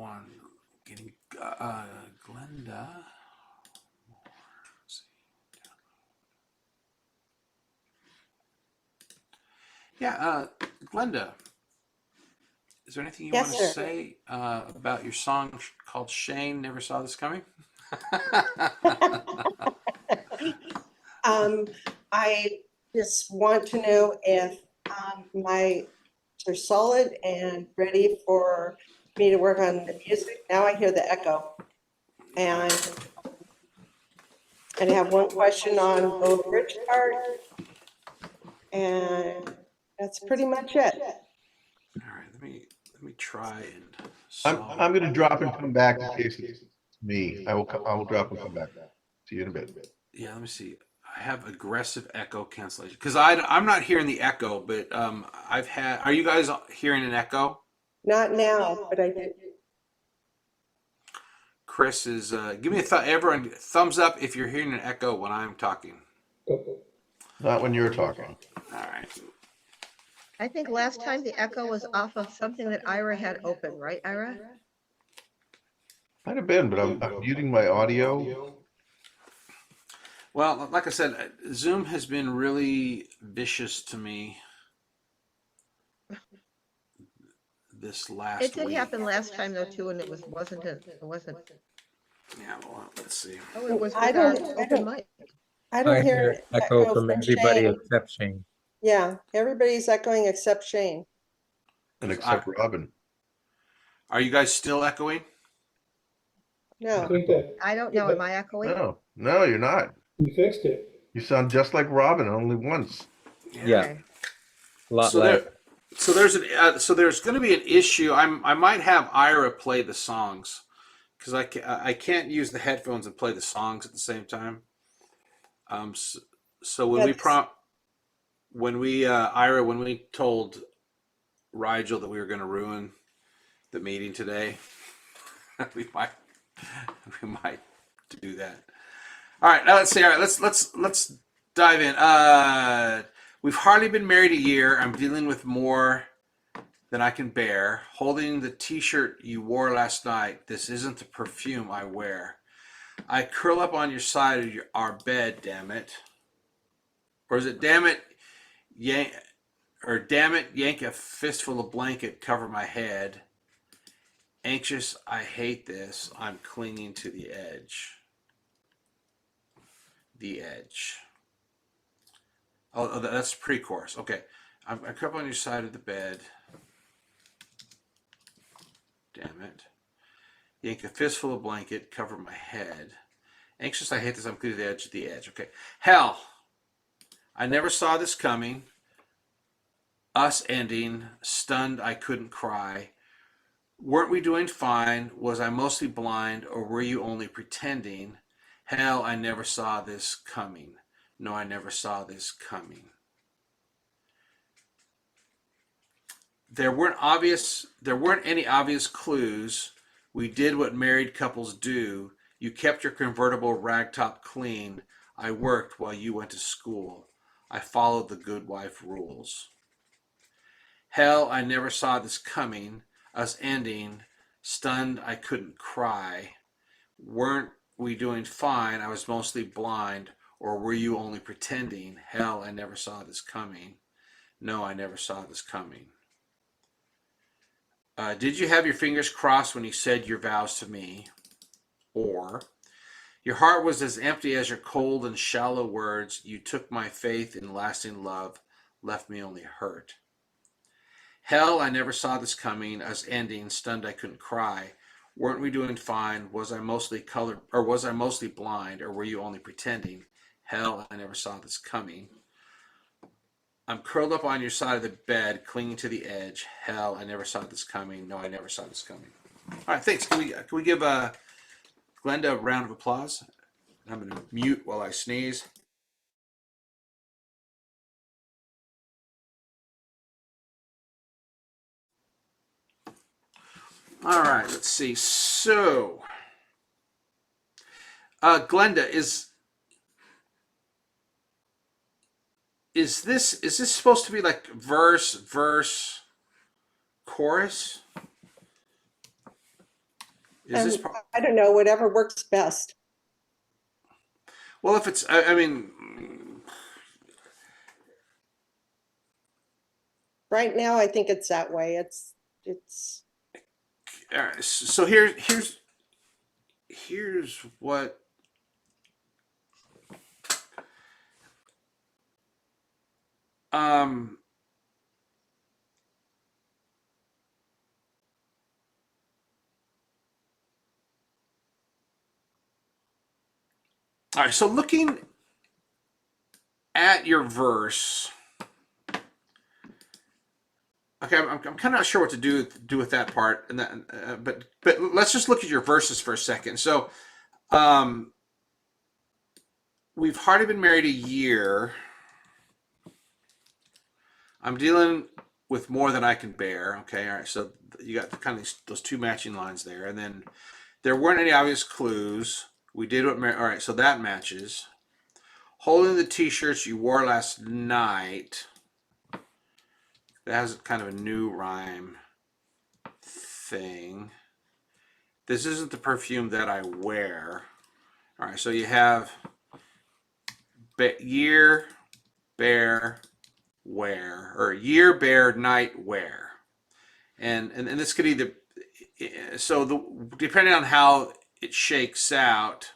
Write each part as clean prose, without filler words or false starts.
on getting Glenda. Let's see. Yeah, Glenda, is there anything you want Yes, to sir. say about your song called Shane Never Saw This Coming? I just want to know if my are solid and ready for me to work on the music. Now I hear the echo. And I have one question on the bridge part, and that's pretty much it. All right, let me try and I'm solve. going to drop and come back in case it's me. I will drop and come back. See you in a bit. Yeah, let me see. I have aggressive echo cancellation because I'm not hearing the echo, but I've had. Are you guys hearing an echo? Not now, but I did. Chris is give me a everyone thumbs up if you're hearing an echo when I'm talking. Not when you're talking. All right. I think last time the echo was off of something that Ira had open, right, Ira? Might have been, but I'm muting my audio. Well, like I said, Zoom has been really vicious to me this last It did week. happen last time though too, and it wasn't. Yeah, well, let's see. Oh, it was I with don't- open mic. I don't hear echo from everybody Shane. except Shane. Yeah, everybody's echoing except Shane. And except Robin. Are you guys still echoing? No. I don't know. Am I echoing? No, you're not. You fixed it. You sound just like Robin, only once. Yeah. Okay. A lot So less. so there's going to be an issue. I might have Ira play the songs because I can't use the headphones and play the songs at the same time. So when we told Rigel that we were going to ruin the meeting today, we might do that. All right, now let's see. All right, let's dive in. We've hardly been married a year. I'm dealing with more than I can bear. Holding the T-shirt you wore last night. This isn't the perfume I wear. I curl up on your side of our bed. Damn it. Or is it damn it? Yank a fistful of blanket, cover my head. Anxious, I hate this. I'm clinging to the edge. The edge. Oh, that's pre-chorus. Okay. I curl up on your side of the bed. Damn it. Yank a fistful of blanket, cover my head. Anxious, I hate this. I'm clinging to the edge. The edge. Okay. Hell, I never saw this coming. Us ending. Stunned, I couldn't cry. Weren't we doing fine? Was I mostly blind, or were you only pretending? Hell, I never saw this coming. No, I never saw this coming. There weren't any obvious clues. We did what married couples do. You kept your convertible ragtop clean. I worked while you went to school. I followed the good wife rules. Hell, I never saw this coming. Us ending. Stunned, I couldn't cry. Weren't we doing fine? I was mostly blind. Or were you only pretending? Hell, I never saw this coming. No, I never saw this coming. Did you have your fingers crossed when you said your vows to me? Or your heart was as empty as your cold and shallow words. You took my faith in lasting love, left me only hurt. Hell, I never saw this coming. Us ending, stunned, I couldn't cry. Weren't we doing fine? Was I mostly blind, or were you only pretending? Hell, I never saw this coming. I'm curled up on your side of the bed, clinging to the edge. Hell, I never saw this coming. No, I never saw this coming. All right, thanks. Can we give Glenda a round of applause? I'm going to mute while I sneeze. All right, let's see. So, Glenda, is this supposed to be like verse, chorus? Is this part? I don't know, whatever works best. Well, if it's, I mean, Right now, I think it's that way. It's, all right, so here's what. Um, all right, so looking at your verse, okay, I'm kind of not sure what to do with that part, and that, but let's just look at your verses for a second. So, we've hardly been married a year. I'm dealing with more than I can bear. Okay, all right. So you got kind of those two matching lines there, and then there weren't any obvious clues. We did what. All right, so that matches. Holding the T-shirts you wore last night. That has kind of a new rhyme thing. This isn't the perfume that I wear. All right, so you have year, bear, wear, or year, bear, night, wear. And this could either, so depending on how it shakes out,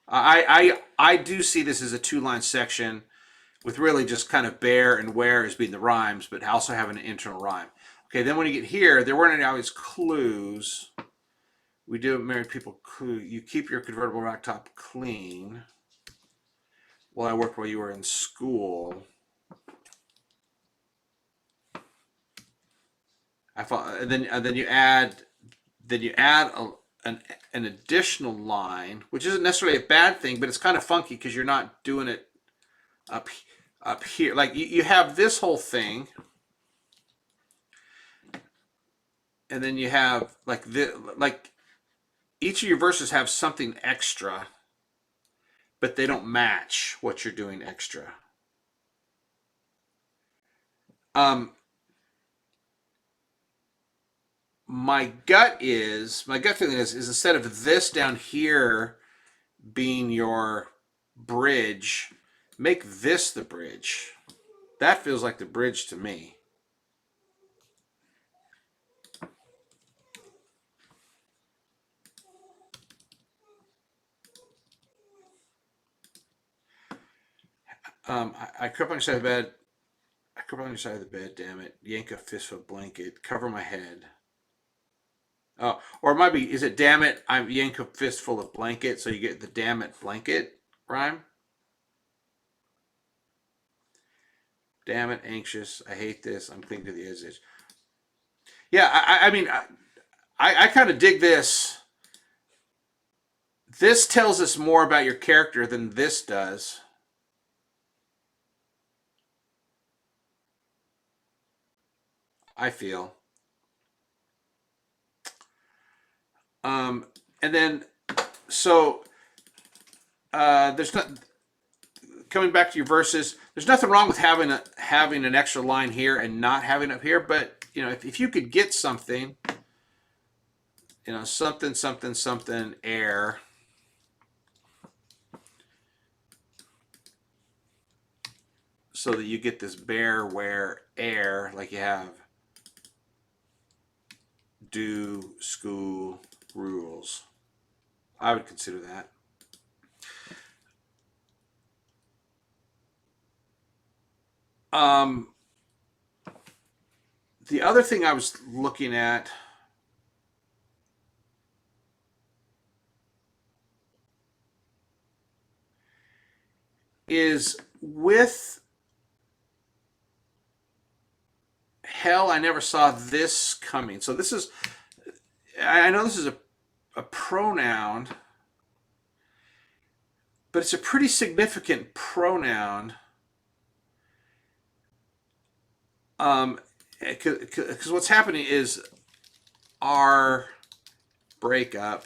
I do see this as a two-line section with really just kind of bear and wear as being the rhymes, but also having an internal rhyme. Okay, then when you get here, there weren't any obvious clues. We do married people clue. You keep your convertible rack top clean. Well, I worked while you were in school. I thought, and then you add an additional line, which isn't necessarily a bad thing, but it's kind of funky because you're not doing it up here. Like you have this whole thing, and then you have like each of your verses have something extra, but they don't match what you're doing extra. My gut feeling is instead of this down here being your bridge, make this the bridge. That feels like the bridge to me. I crept on your side of the bed. I crept on your side of the bed, damn it. Yank a fistful of blanket. Cover my head. Oh, or it might be, is it damn it, I yank a fistful of blanket, so you get the damn it blanket rhyme? Damn it, anxious. I hate this. I'm clinging to the edge. Yeah, I mean, I kind of dig this. This tells us more about your character than this does. I feel. And then, so there's not coming back to your verses. There's nothing wrong with having an extra line here and not having it up here. But you know, if you could get something, you know, something something something air. So that you get this bear wear air like you have do school rules. I would consider that. The other thing I was looking at is with hell, I never saw this coming. So this is, I know this is a pronoun, but it's a pretty significant pronoun. Because what's happening is our breakup,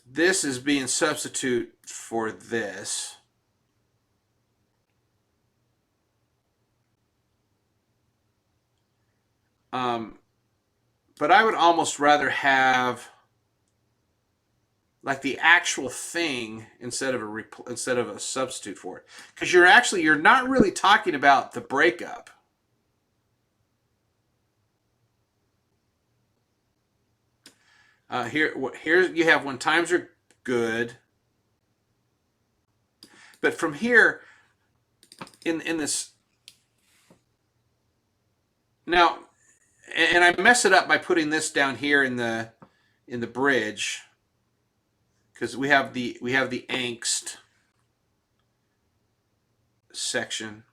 this is being substitute for this. but I would almost rather have like the actual thing instead of a substitute for it, because you're not really talking about the breakup. Here you have when times are good, but from here in this now, and I mess it up by putting this down here in the bridge, because we have the angst section.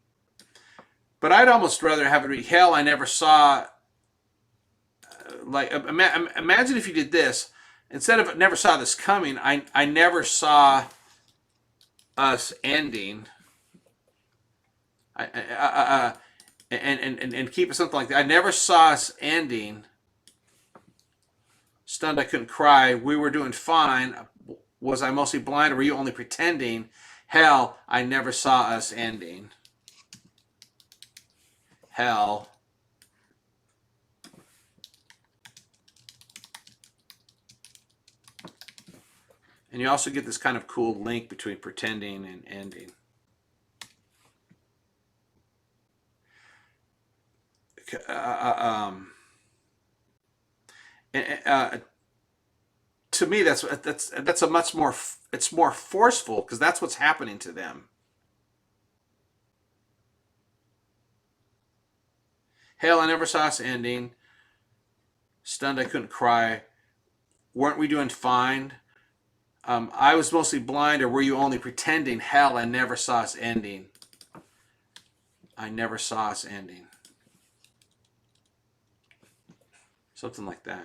But I'd almost rather have it read, hell, I never saw. Like, imagine if you did this instead of never saw this coming. I never saw us ending. And keep it something like that. I never saw us ending. Stunned, I couldn't cry. We were doing fine. Was I mostly blind, or were you only pretending? Hell, I never saw us ending. Hell. And you also get this kind of cool link between pretending and ending. To me, that's a much more, it's more forceful, because that's what's happening to them. Hell, I never saw us ending. Stunned, I couldn't cry. Weren't we doing fine? I was mostly blind, or were you only pretending? Hell, I never saw us ending. I never saw us ending. Something like that.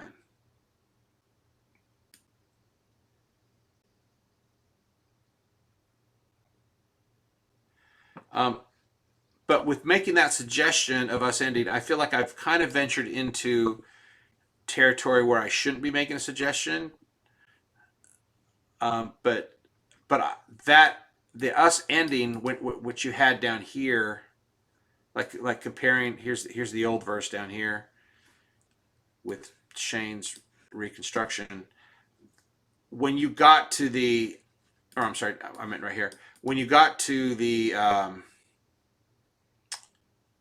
But with making that suggestion of us ending, I feel like I've kind of ventured into territory where I shouldn't be making a suggestion. But that the us ending, which you had down here, like comparing, here's the old verse down here with Shane's reconstruction. When you got to the, or I'm sorry, I meant right here. When you got to the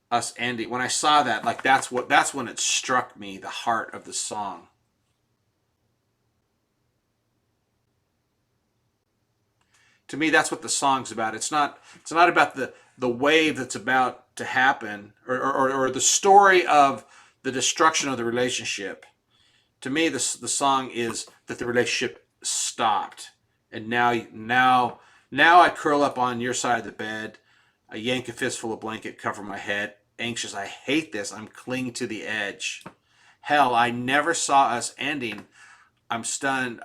us ending, when I saw that, like that's when it struck me, the heart of the song. To me, that's what the song's about. It's not about the wave that's about to happen, or the story of the destruction of the relationship. To me, the song is that the relationship stopped, and now I curl up on your side of the bed. I yank a fistful of blanket, cover my head. Anxious, I hate this. I'm clinging to the edge. Hell, I never saw us ending. I'm stunned.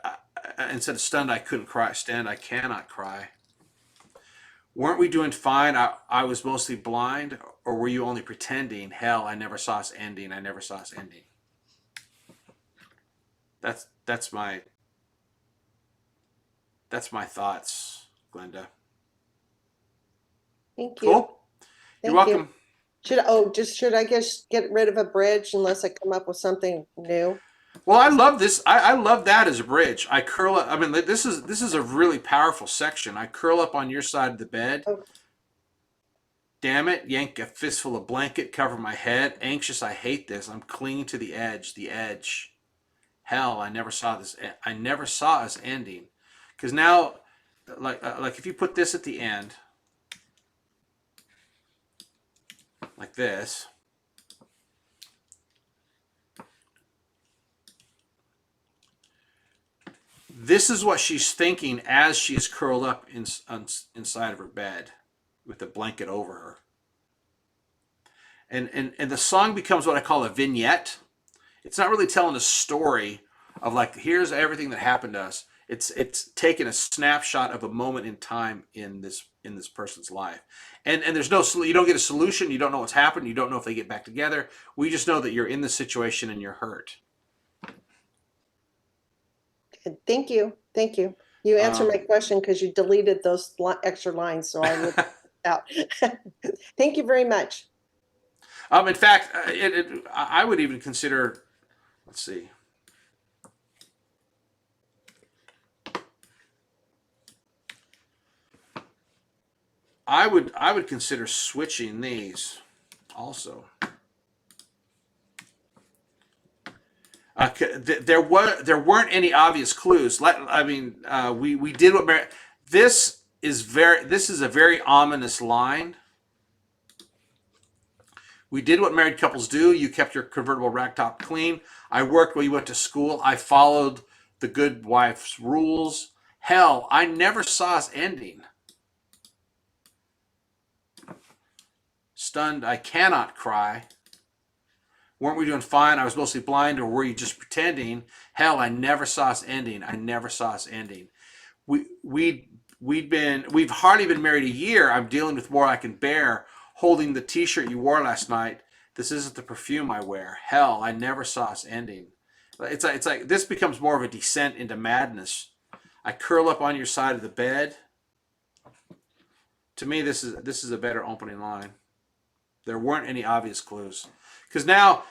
Instead of stunned, I couldn't cry. Stand, I cannot cry. Weren't we doing fine? I was mostly blind, or were you only pretending? Hell, I never saw us ending. I never saw us ending. That's my thoughts, Glenda. Thank you. Cool. You're Thank you. welcome. Should I just get rid of a bridge unless I come up with something new? Well, I love this. I love that as a bridge. I curl up. I mean, this is a really powerful section. I curl up on your side of the bed. Oh. Damn it! Yank a fistful of blanket, cover my head. Anxious, I hate this. I'm clinging to the edge. The edge. Hell, I never saw this. I never saw us ending. Because now, like if you put this at the end, like this. This is what she's thinking as she's curled up inside of her bed with the blanket over her. And the song becomes what I call a vignette. It's not really telling a story of like, here's everything that happened to us. It's taking a snapshot of a moment in time in this person's life. And there's no, you don't get a solution. You don't know what's happened. You don't know if they get back together. We just know that you're in the situation and you're hurt. Thank you. Thank you. You answered my question because you deleted those extra lines, so I would out. Thank you very much. In fact, I would even consider Let's see. I would consider switching these also. There weren't any obvious clues. We did what this is a very ominous line. We did what married couples do. You kept your convertible ragtop clean. I worked while you went to school. I followed the good wife's rules. Hell, I never saw us ending. Stunned, I cannot cry. Weren't we doing fine? I was mostly blind, or were you just pretending? Hell, I never saw us ending. I never saw us ending. We've hardly been married a year. I'm dealing with more I can bear. Holding the t-shirt you wore last night. This isn't the perfume I wear. Hell, I never saw us ending. It's like this becomes more of a descent into madness. I curl up on your side of the bed. To me, this is a better opening line. There weren't any obvious clues. Because the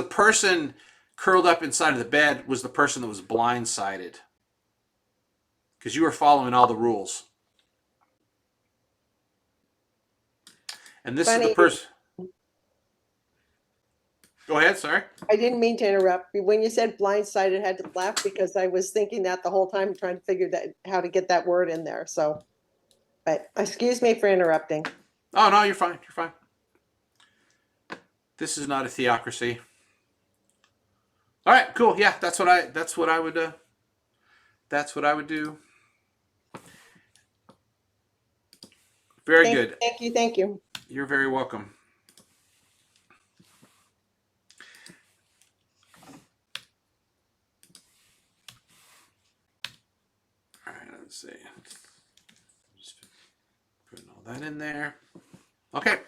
person curled up inside of the bed was the person that was blindsided. Because you were following all the rules. And this is the person. Go ahead, sorry. I didn't mean to interrupt. When you said blindsided, I had to laugh because I was thinking that the whole time, trying to figure how to get that word in there. So, but excuse me for interrupting. Oh no, you're fine. You're fine. This is not a theocracy. All right, cool. Yeah, that's what I would do. Very good. Thank you. You're very welcome. All right, let's see. Just putting all that in there. Okay, thank you.